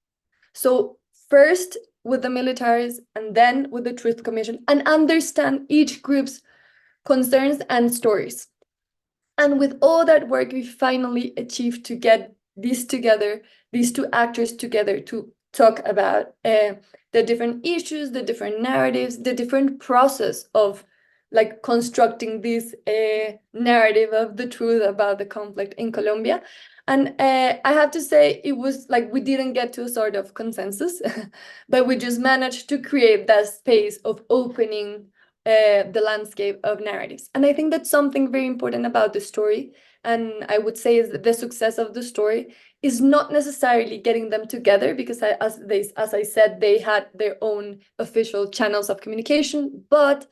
So first with the militaries and then with the Truth Commission, and understand each group's concerns and stories. And with all that work, we finally achieved to get these two actors together to talk about the different issues, the different narratives, the different process of constructing this narrative of the truth about the conflict in Colombia. And I have to say, it was we didn't get to a sort of consensus, but we just managed to create that space of opening the landscape of narratives. And I think that's something very important about the story. And I would say is that the success of the story is not necessarily getting them together, because as I said, they had their own official channels of communication, but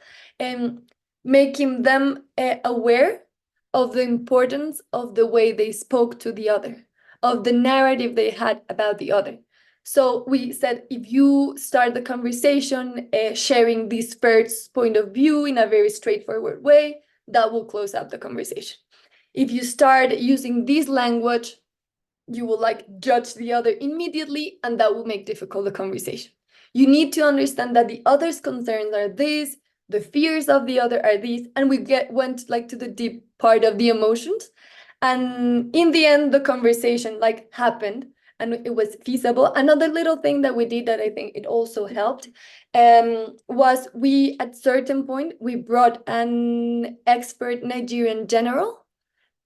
making them aware of the importance of the way they spoke to the other, of the narrative they had about the other. So we said, if you start the conversation sharing this first point of view in a very straightforward way, that will close up the conversation. If you start using this language, you will like judge the other immediately, and that will make difficult the conversation. You need to understand that the other's concerns are these, the fears of the other are these, and we went like to the deep part of the emotions. And in the end, the conversation like happened and it was feasible. Another little thing that we did that I think it also helped was we, at certain point, we brought an expert Nigerian general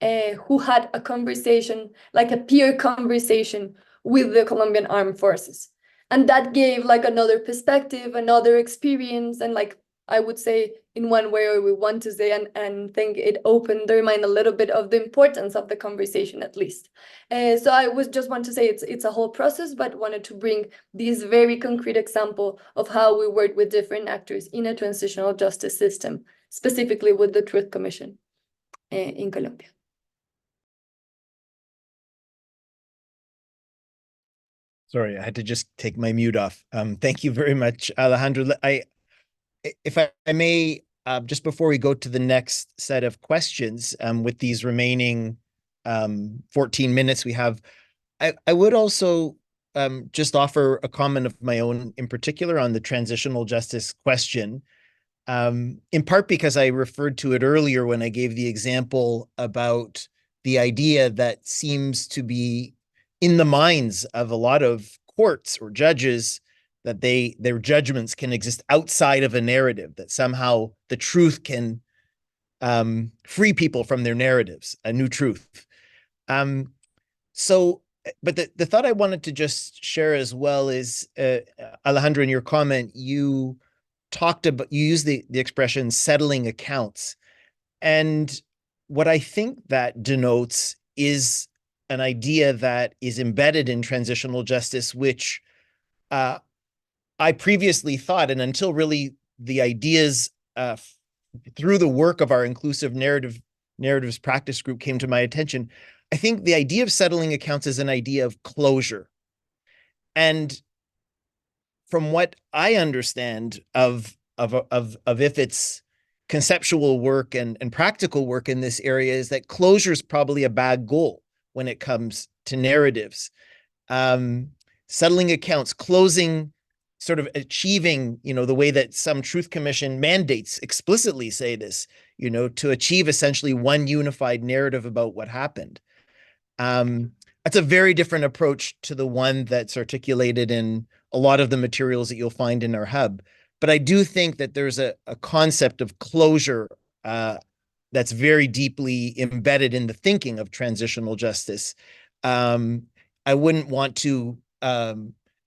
who had a conversation, like a peer conversation with the Colombian Armed Forces. And that gave like another perspective, another experience, and like I would say in one way, or we want to say, and think it opened their mind a little bit of the importance of the conversation at least. So I was just want to say it's a whole process, but wanted to bring this very concrete example of how we work with different actors in a transitional justice system, specifically with the Truth Commission in Colombia. Sorry, I had to just take my mute off. Thank you very much, Alejandro. If I may, just before we go to the next set of questions, with these remaining 14 minutes we have, I would also just offer a comment of my own in particular on the transitional justice question, in part because I referred to it earlier when I gave the example about the idea that seems to be in the minds of a lot of courts or judges, that their judgments can exist outside of a narrative, that somehow the truth can free people from their narratives, a new truth. But the thought I wanted to just share as well is, Alejandro, in your comment, you used the expression settling accounts. And what I think that denotes is an idea that is embedded in transitional justice, which I previously thought, and until really the ideas through the work of our inclusive narratives practice group came to my attention, I think the idea of settling accounts is an idea of closure. And from what I understand of IFIT's conceptual work and practical work in this area, is that closure is probably a bad goal when it comes to narratives. Settling accounts, closing, sort of achieving, the way that some Truth Commission mandates explicitly say this, to achieve essentially one unified narrative about what happened. That's a very different approach to the one that's articulated in a lot of the materials that you'll find in our hub. But I do think that there's a concept of closure that's very deeply embedded in the thinking of transitional justice. I wouldn't want to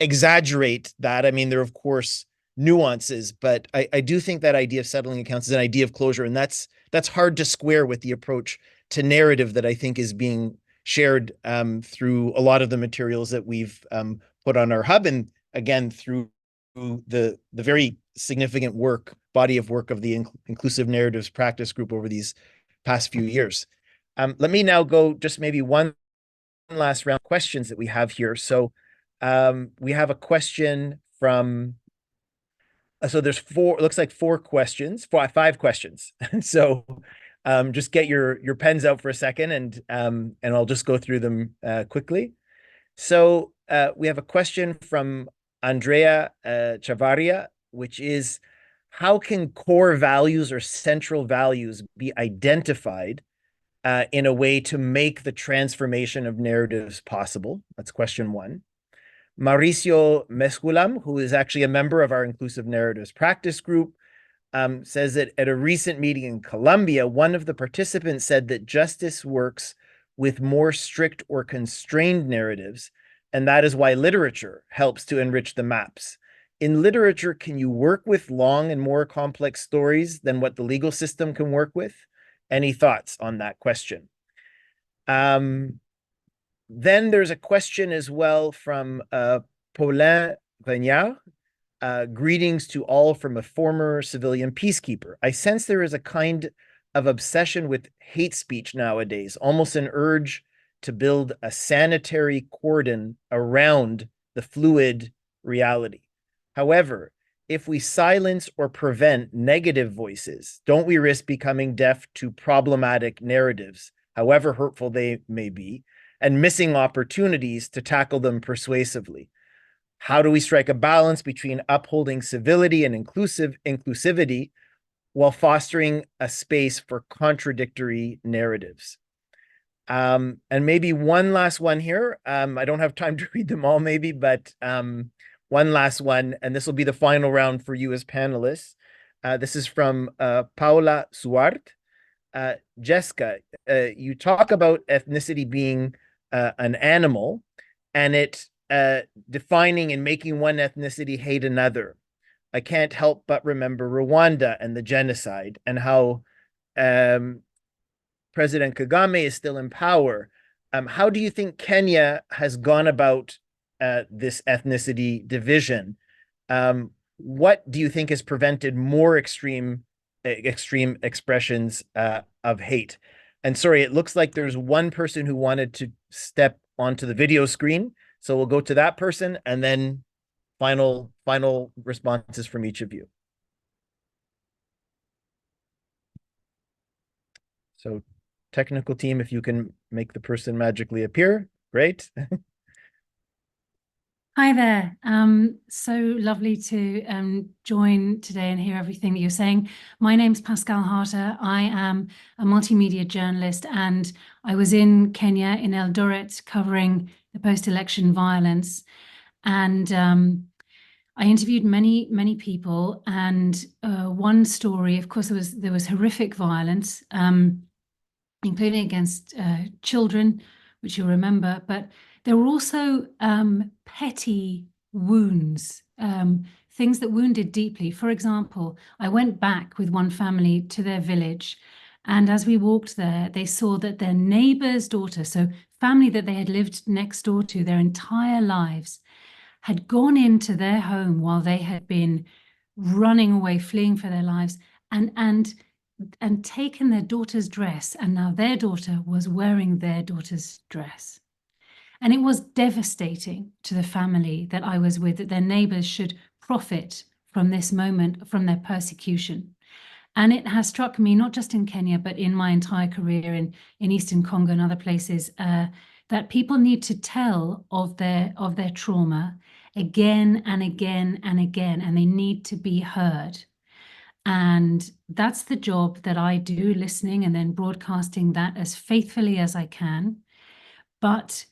exaggerate that. I mean, there are, of course, nuances, but I do think that idea of settling accounts is an idea of closure, and that's hard to square with the approach to narrative that I think is being shared through a lot of the materials that we've put on our hub, and again, through the very significant body of work of the Inclusive Narratives Practice Group over these past few years. Let me now go just maybe one last round of questions that we have here. So we have a question from, so there's looks like five questions. So just get your pens out for a second, and I'll just go through them quickly. So we have a question from Andrea Chavaria, which is, how can core values or central values be identified in a way to make the transformation of narratives possible? That's question one. Mauricio Mesculam, who is actually a member of our Inclusive Narratives Practice Group, says that at a recent meeting in Colombia, one of the participants said that justice works with more strict or constrained narratives, and that is why literature helps to enrich the maps. In literature, can you work with long and more complex stories than what the legal system can work with? Any thoughts on that question? Then there's a question as well from Paulin Regnard. Greetings to all from a former civilian peacekeeper. I sense there is a kind of obsession with hate speech nowadays, almost an urge to build a sanitary cordon around the the fluid reality. However, if we silence or prevent negative voices, don't we risk becoming deaf to problematic narratives, however hurtful they may be, and missing opportunities to tackle them persuasively? How do we strike a balance between upholding civility and inclusivity while fostering a space for contradictory narratives? And maybe one last one here. I don't have time to read them all, maybe, but one last one, and this will be the final round for you as panelists. This is from Paula Suart. Jescah, you talk about ethnicity being an animal, and it defining and making one ethnicity hate another. I can't help but remember Rwanda and the genocide, and how President Kagame is still in power. How do you think Kenya has gone about this ethnicity division? What do you think has prevented more extreme expressions of hate? And sorry, it looks like there's one person who wanted to step onto the video screen. So we'll go to that person and then final responses from each of you. So technical team, if you can make the person magically appear, great. Hi there. So lovely to join today and hear everything that you're saying. My name's Pascal Harter. I am a multimedia journalist, and I was in Kenya, in Eldoret, covering the post-election violence. And I interviewed many people, and one story, of course, there was horrific violence, including against children, which you'll remember, but there were also petty wounds, things that wounded deeply. For example, I went back with one family to their village, and as we walked there, they saw that their neighbor's daughter, so family that they had lived next door to their entire lives, had gone into their home while they had been running away, fleeing for their lives, and taken their daughter's dress, and now their daughter was wearing their daughter's dress. And it was devastating to the family that I was with, that their neighbors should profit from this moment, from their persecution. And it has struck me, not just in Kenya, but in my entire career in Eastern Congo and other places, that people need to tell of their trauma again and again and again, and they need to be heard. And that's the job that I do, listening and then broadcasting that as faithfully as I can. But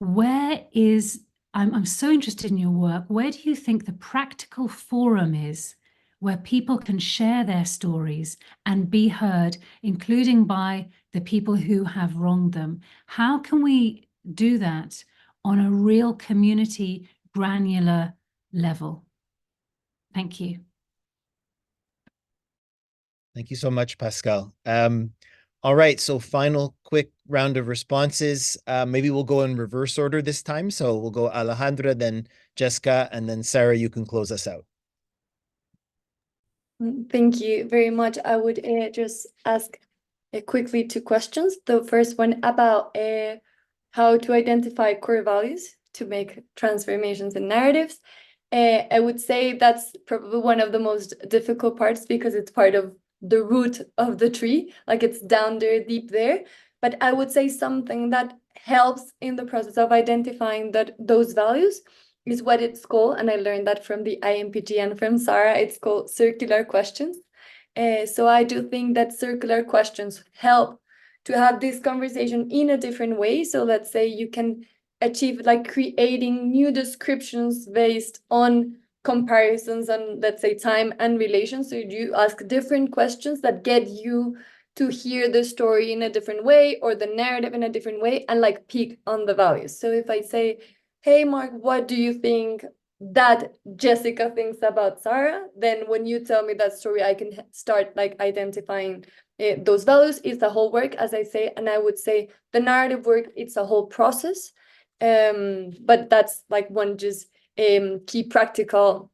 I'm so interested in your work. Where do you think the practical forum is where people can share their stories and be heard, including by the people who have wronged them? How can we do that on a real community, granular level? Thank you. Thank you so much, Pascal. All right, so final quick round of responses. Maybe we'll go in reverse order this time. So we'll go Alejandra, then Jescah, and then Sara, you can close us out. Thank you very much. I would just ask quickly 2 questions. The first one about how to identify core values to make transformations in narratives. I would say that's probably one of the most difficult parts because it's part of the root of the tree, like it's down there, deep there. But I would say something that helps in the process of identifying those values is what it's called, and I learned that from the IMPG and from Sara, it's called circular questions. So I do think that circular questions help to have this conversation in a different way. So let's say you can achieve like creating new descriptions based on comparisons on, let's say, time and relations. So you ask different questions that get you to hear the story in a different way or the narrative in a different way and like pick on the values. So if I say, hey, Mark, what do you think that Jescah thinks about Sara? Then when you tell me that story, I can start like identifying those values. It's a whole work, as I say, and I would say the narrative work, it's a whole process. But that's like one just key practical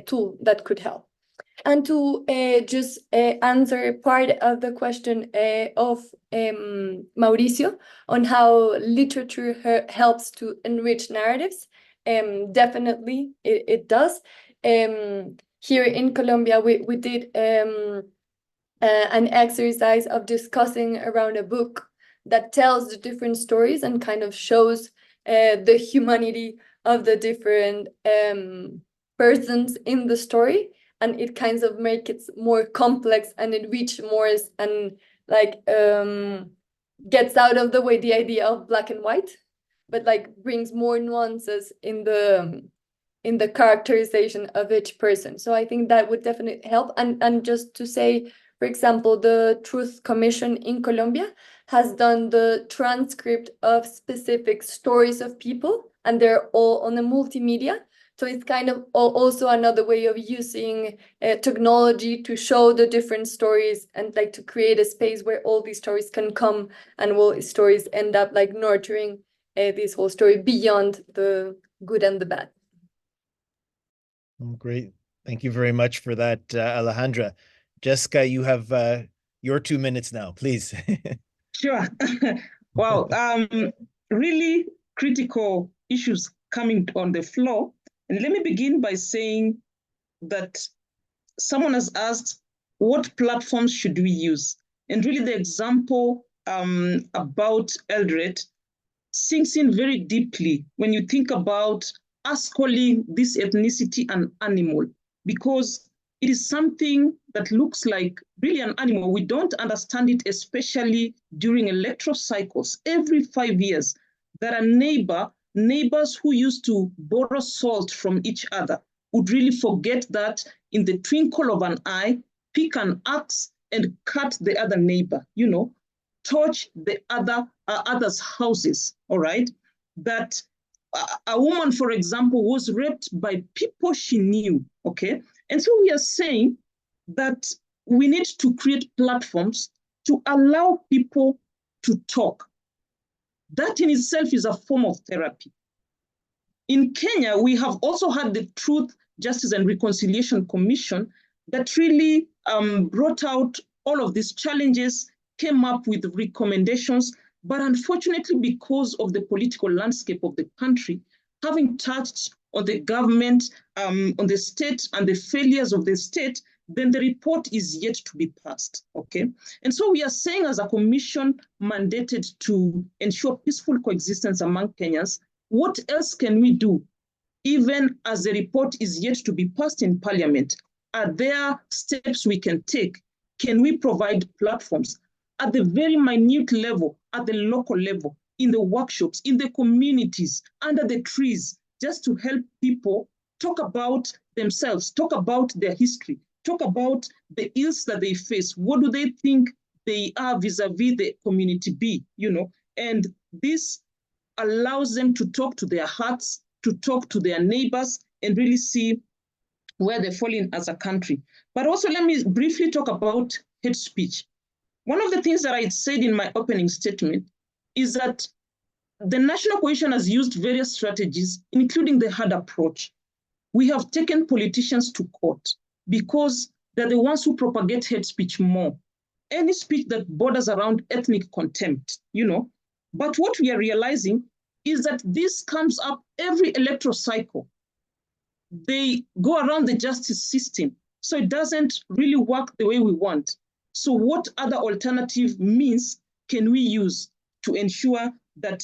tool that could help. And to just answer part of the question of Mauricio on how literature helps to enrich narratives, definitely it does. Here in Colombia, we did an exercise of discussing around a book that tells the different stories and kind of shows the humanity of the different persons in the story, and it kind of makes it more complex and it reach more and like gets out of the way the idea of black and white, but like brings more nuances in the characterization of each person. So I think that would definitely help. And just to say, for example, the Truth Commission in Colombia has done the transcript of specific stories of people, and they're all on a multimedia. So it's kind of also another way of using technology to show the different stories and like to create a space where all these stories can come and will stories end up like nurturing this whole story beyond the good and the bad. Oh, great. Thank you very much for that, Alejandra. Jescah, you have your 2 minutes now, please. Sure. Wow. Really critical issues coming on the floor. And let me begin by saying that someone has asked, what platforms should we use? And really the example about Eldred sinks in very deeply when you think about us calling this ethnicity an animal, because it is something that looks like really an animal. We don't understand it, especially during electoral cycles. Every 5 years, there are neighbors who used to borrow salt from each other would really forget that in the twinkle of an eye, pick an axe and cut the other neighbor, torch the other's houses, all right? That a woman, for example, was raped by people she knew, okay? And so we are saying that we need to create platforms to allow people to talk. That in itself is a form of therapy. In Kenya, we have also had the Truth, Justice and Reconciliation Commission that really brought out all of these challenges, came up with recommendations, but unfortunately, because of the political landscape of the country, having touched on the government, on the state and the failures of the state, then the report is yet to be passed, okay? And so we are saying as a commission mandated to ensure peaceful coexistence among Kenyans, what else can we do? Even as the report is yet to be passed in parliament, are there steps we can take? Can we provide platforms at the very minute level, at the local level, in the workshops, in the communities, under the trees, just to help people talk about themselves, talk about their history, talk about the ills that they face. What do they think they are vis-a-vis the community B, And this allows them to talk to their hearts, to talk to their neighbors, and really see where they fall in as a country. But also let me briefly talk about hate speech. One of the things that I said in my opening statement is that the National Cohesion has used various strategies, including the hard approach. We have taken politicians to court because they're the ones who propagate hate speech more. Any speech that borders around ethnic contempt, But what we are realizing is that this comes up every electoral cycle. They go around the justice system, so it doesn't really work the way we want. So what other alternative means can we use to ensure that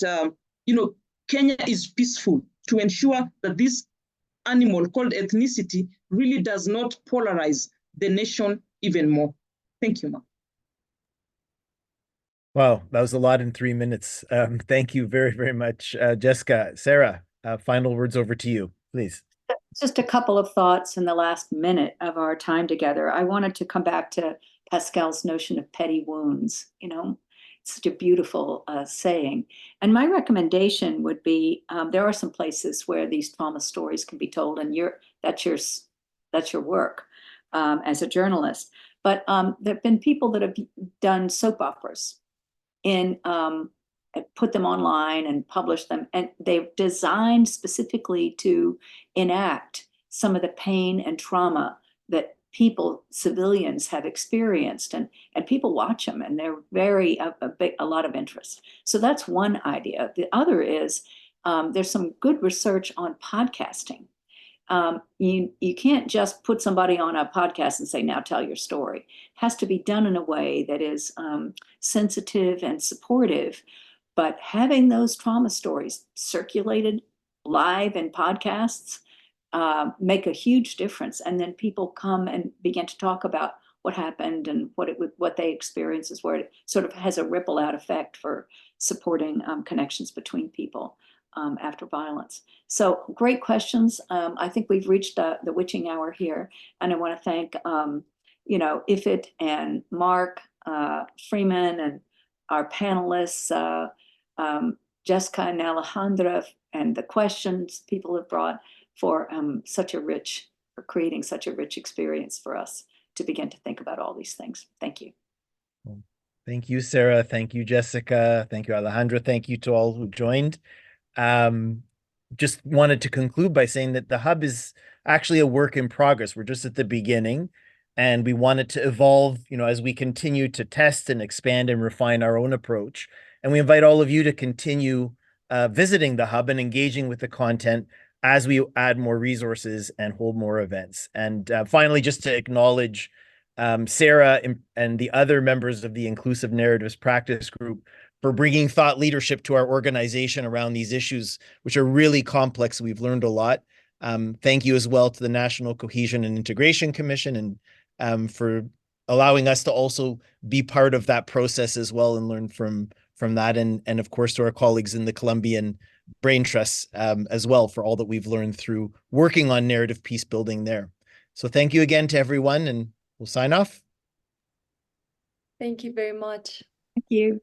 Kenya is peaceful, to ensure that this animal called ethnicity really does not polarize the nation even more? Thank you, ma'am. Wow, that was a lot in 3 minutes. Thank you very, very much, Jescah. Sara, final words over to you, please. Just a couple of thoughts in the last minute of our time together. I wanted to come back to Pascal's notion of petty wounds. It's such a beautiful saying. And my recommendation would be, there are some places where these trauma stories can be told, and that's your work as a journalist. But there have been people that have done soap operas put them online and publish them, and they've designed specifically to enact some of the pain and trauma that civilians have experienced, and people watch them, and they're a lot of interest. So that's one idea. The other is There's some good research on podcasting. You can't just put somebody on a podcast and say, now tell your story. It has to be done in a way that is sensitive and supportive. But having those trauma stories circulated live in podcasts make a huge difference. And then people come and begin to talk about what happened and what they experience, is where it sort of has a ripple out effect for supporting connections between people after violence. So great questions. I think we've reached the witching hour here, and I want to thank IFIT and Mark, Freeman, and our panelists, Jescah and Alejandra, and the questions people have brought for creating such a rich experience for us to begin to think about all these things. Thank you. Thank you, Sara. Thank you, Jescah. Thank you, Alejandra. Thank you to all who joined. Just wanted to conclude by saying that the Hub is actually a work in progress. We're just at the beginning, and we want it to evolve, as we continue to test and expand and refine our own approach. And we invite all of you to continue visiting the Hub and engaging with the content as we add more resources and hold more events. And finally, just to acknowledge Sara and the other members of the Inclusive Narratives Practice Group for bringing thought leadership to our organization around these issues, which are really complex. We've learned a lot. Thank you as well to the National Cohesion and Integration Commission and for allowing us to also be part of that process as well and learn from that. And of course, to our colleagues in the Colombian Brain Trusts as well for all that we've learned through working on narrative peace building there. So thank you again to everyone, and we'll sign off. Thank you very much. Thank you.